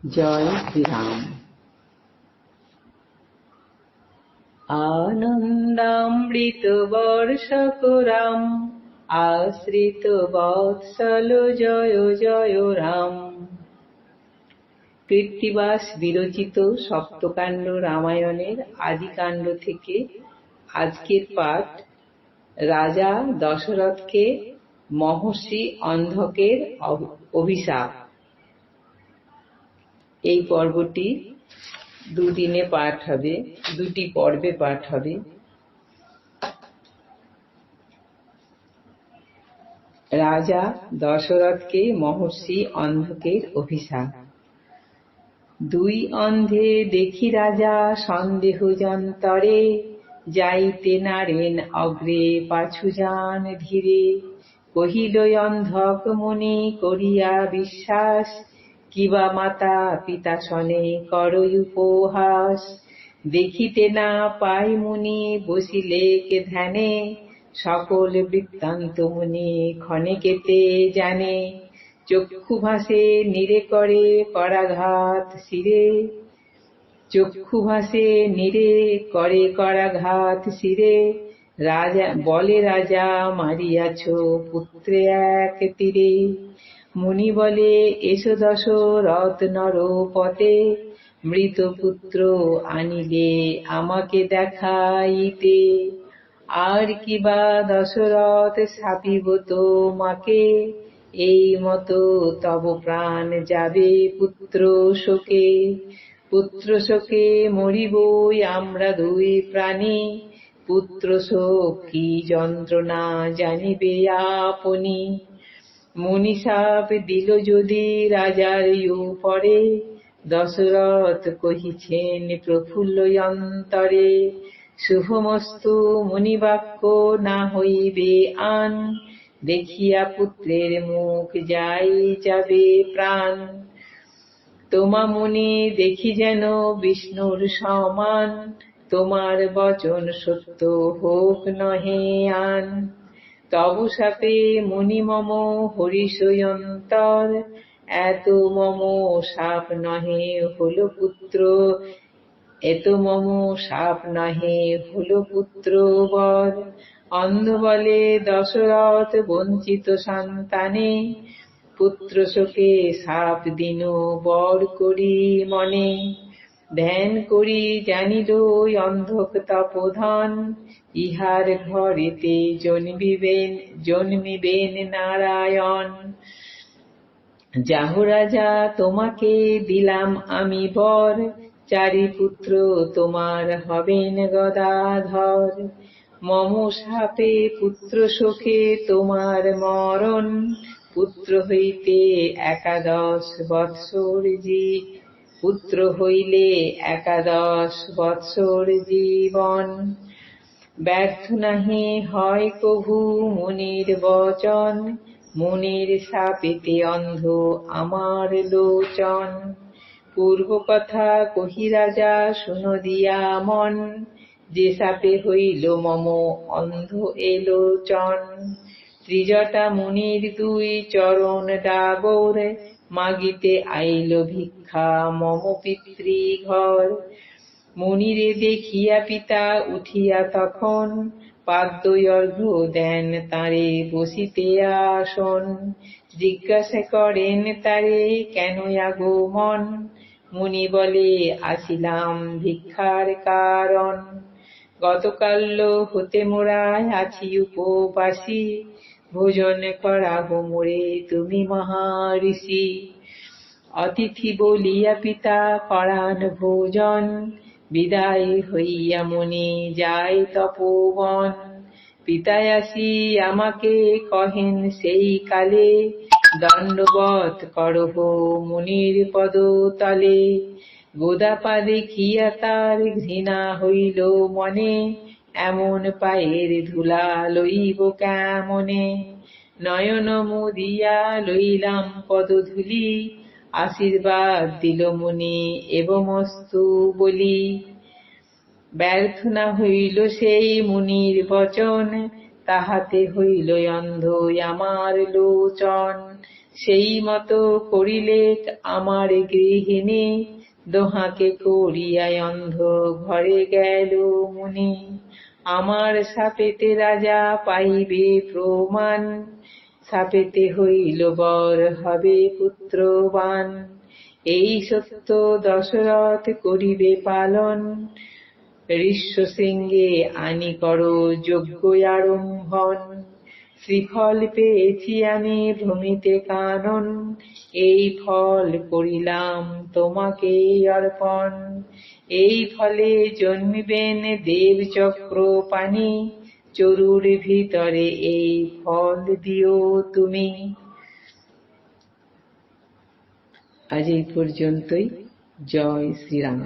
জয় শ্রীরাম। আনন্দামৃত বর্ষকরাম আশ্রিত বৎসল জয় জয় রাম। কৃত্তিবাস বিরচিত সপ্তকাণ্ড রামায়ণের আদিকাণ্ড থেকে আজকের পাঠ রাজা দশরথকে মহর্ষি অন্ধকের অভিশাপ। এই পর্বটি দুটি পর্বে পাঠ হবে। রাজা দশরথকে মহর্ষি অন্ধকের অভিশাপ। দুই অন্ধে দেখি রাজা সন্দেহ যন্তরে, যাইতে নারেন অগ্রে পাছু যান ধীরে। কহিল অন্ধক মুনি করিয়া বিশ্বাস, কিবা মাতা পিতা সনে করই উপহাস। দেখিতে না পাই মুনি বসিলে কে ধ্যানে, সকল বৃত্তান্ত মুনি ক্ষণেকেতে জানে। চক্ষু ভাসে নীরে করে করাঘাত শিরে, চক্ষু ভাসে নীরে করে করাঘাত শিরে। রাজা বলে রাজা মারিয়াছ পুত্রে এক তীরে। মুনি বলে এসো দশরথ নরপতে, মৃত পুত্র আনিলে আমাকে দেখাইতে। আর কিবা দশরথ শাপিব তোমাকে, এই মতো তব প্রাণ যাবে পুত্র শোকে। পুত্র শোকে মরিবই আমরা দুই প্রাণী, পুত্র শোক কি যন্ত্রণা জানিবে আপনি। মুনি শাপ দিল যদি রাজার উপরে, দশরথ কহিছেন প্রফুল্ল অন্তরে। শুভমস্তু মুনিবাক্য না হইবে আন, দেখিয়া পুত্রের মুখ যাই যাবে প্রাণ। তোমা মুনি দেখি যেন বিষ্ণুর সমান, তোমার বচন সত্য হোক নহে আন। তব শাপে মুনি মম হরিষ অন্তর, এত মম শাপ নহে হল পুত্র, এত মম শাপ নহে হল পুত্র বর। অন্ধ বলে দশরথ বঞ্চিত সন্তানে, পুত্র শোকে শাপ দিন বর করি মনে। ধ্যান করি জানিল অন্ধক তপোধন, ইহার ঘরেতে জন্মিবেন নারায়ণ। যাহ রাজা তোমাকে দিলাম আমি বর, চারি পুত্র তোমার হবেন গদাধর। মম শাপে পুত্র শোকে তোমার মরণ, পুত্র হইতে 11 বৎসর পুত্র হইলে 11 বৎসর জীবন। ব্যর্থ নাহি হয় কভু মুনির বচন, মুনির শাপেতে অন্ধ আমার লোচন। পূর্ব কথা কহি রাজা শুনো দিয়া মন, যে শাপে হইল মম অন্ধ এলোচন। ত্রিজটা মুনির দুই চরণ ডাগর, মাগিতে আইল ভিক্ষা মম পিতৃঘর। মুনিরে দেখিয়া পিতা উঠিয়া তখন, পাদ্য অর্ঘ্য দেন তাঁরে বসিতে আসন। জিজ্ঞাসা করেন তারে কেন আগমন, মুনি বলে আসিলাম ভিক্ষার কারণ। গতকাল হতে মোরা আছি উপবাসী, ভোজন করাহ মোরে তুমি মহাঋষি। অতিথি বলিয়া পিতা করান ভোজন, বিদায় হইয়া মুনি যায় তপোবন। পিতায় আসি আমাকে কহেন সেই কালে, দণ্ডবৎ করহ মুনির পদতলে। গোদাপা দেখিয়া তার ঘৃণা হইল মনে, এমন পায়ের ধুলা লইব কেমনে। নয়ন মুদিয়া লইলাম পদধূলি, আশীর্বাদ দিল মুনি এবমস্তু বলি। ব্যর্থ না হইল সেই মুনির বচন, তাহাতে হইল অন্ধ আমার লোচন। সেই মতো করিলে আমার গৃহিণী, দোহাকে করিয়ায় অন্ধ ঘরে গেল মুনি। আমার শাপেতে রাজা পাইবে প্রমাণ, শাপেতে হইল বর হবে পুত্রবান। এই সত্য দশরথ করিবে পালন, ঋষ্যশৃঙ্গে আনি করো যজ্ঞ আরম্ভন। শ্রীফল পেয়েছি আমি ভূমিতে কানন, এই ফল করিলাম তোমাকে অর্পণ। এই ফলে জন্মিবেন দেব চক্র পানি, চরুর ভিতরে এই ফল দিও তুমি। আজ এই পর্যন্তই। জয় শ্রীরাম।